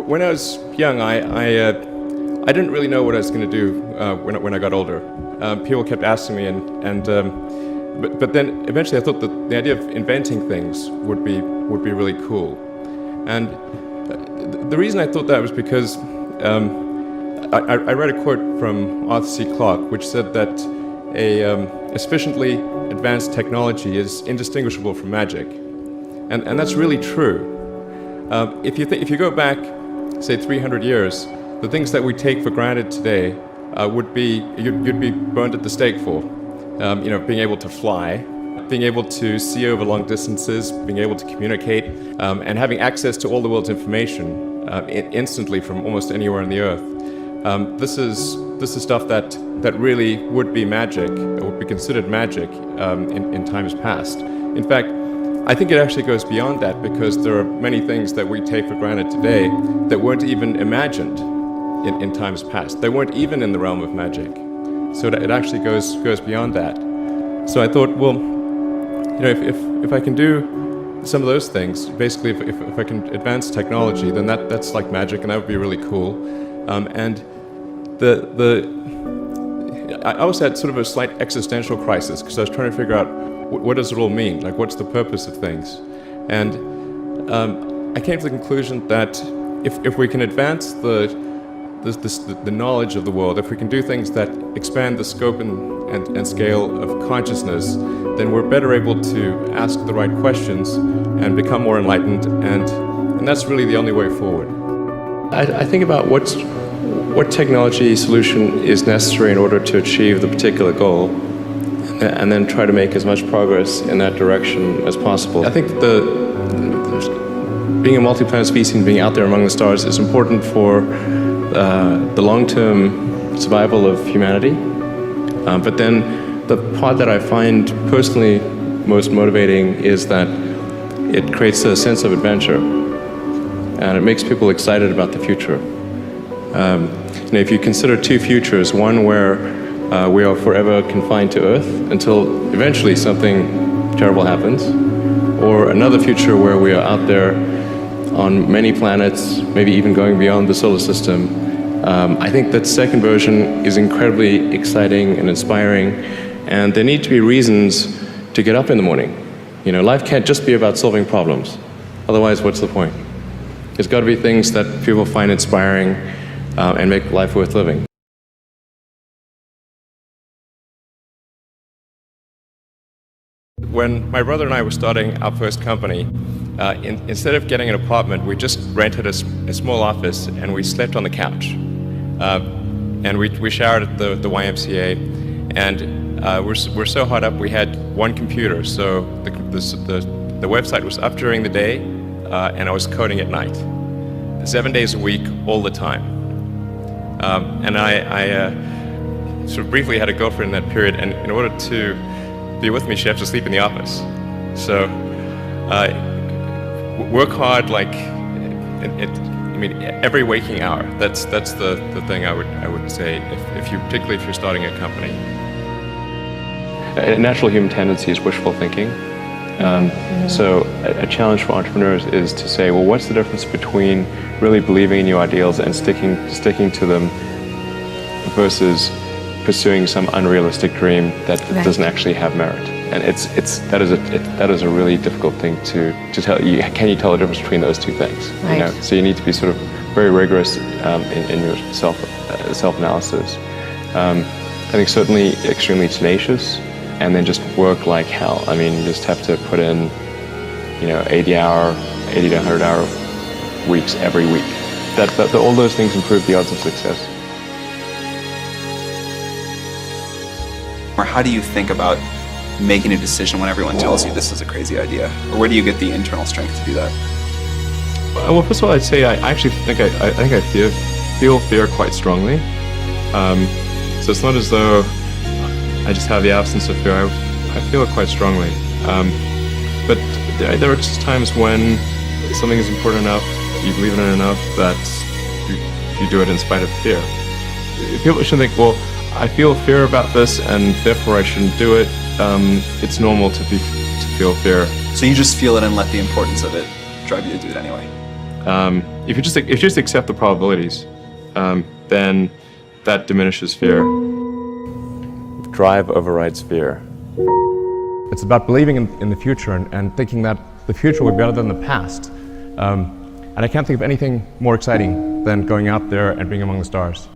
When I was young, I didn't really know what I was going to do when I got older. People kept asking me, but then eventually I thought that the idea of inventing things would be really cool. And the reason I thought that was because I read a quote from Arthur C. Clarke, which said that a sufficiently advanced technology is indistinguishable from magic, and that's really true. If you go back, say 300 years, the things that we take for granted today you'd be burned at the stake for. Being able to fly, being able to see over long distances, being able to communicate, and having access to all the world's information instantly from almost anywhere on the earth. This is stuff that really would be magic, or would be considered magic in times past. In fact, I think it actually goes beyond that, because there are many things that we take for granted today that weren't even imagined in times past. They weren't even in the realm of magic. So it actually goes beyond that. So I thought, well, if I can do some of those things, basically if I can advance technology, then that's like magic, and that would be really cool. And I also had sort of a slight existential crisis, because I was trying to figure out what does it all mean? Like, what's the purpose of things? And I came to the conclusion that if we can advance the knowledge of the world, if we can do things that expand the scope and scale of consciousness, then we're better able to ask the right questions and become more enlightened, and that's really the only way forward. I think about what technology solution is necessary in order to achieve the particular goal, and then try to make as much progress in that direction as possible. I think being a multi-planet species and being out there among the stars is important for the long-term survival of humanity. But then the part that I find personally most motivating is that it creates a sense of adventure, and it makes people excited about the future. If you consider two futures, one where we are forever confined to Earth until eventually something terrible happens, or another future where we are out there on many planets, maybe even going beyond the solar system. I think that second version is incredibly exciting and inspiring, and there need to be reasons to get up in the morning. Life can't just be about solving problems. Otherwise, what's the point? There's got to be things that people find inspiring and make life worth living. When my brother and I were starting our first company, instead of getting an apartment, we just rented a small office, and we slept on the couch. And we showered at the YMCA, and we're so hot up we had one computer, so the website was up during the day, and I was coding at night, 7 days a week, all the time. And I sort of briefly had a girlfriend in that period, and in order to be with me, she had to sleep in the office. So work hard, like every waking hour. That's the thing I would say particularly if you're starting a company. A natural human tendency is wishful thinking. So a challenge for entrepreneurs is to say, well, what's the difference between really believing in your ideals and sticking to them versus pursuing some unrealistic dream that doesn't actually have merit? And that is a really difficult thing to tell. Can you tell the difference between those two things? Right. So you need to be sort of very rigorous in your self-analysis. I think certainly extremely tenacious, and then just work like hell. I mean, you just have to put in 80 to 100 hour weeks every week. All those things improve the odds of success. Or how do you think about making a decision when everyone tells you this is a crazy idea? Or where do you get the internal strength to do that? Well, first of all, I'd say I actually think I feel fear quite strongly. So it's not as though I just have the absence of fear. I feel it quite strongly. But there are just times when something is important enough, you believe in it enough, that you do it in spite of fear. People shouldn't think, well, I feel fear about this, and therefore I shouldn't do it. It's normal to feel fear. So you just feel it and let the importance of it drive you to do it anyway? if you just accept the probabilities, then that diminishes fear. Drive overrides fear. It's about believing in the future and thinking that the future will be better than the past. And I can't think of anything more exciting than going out there and being among the stars.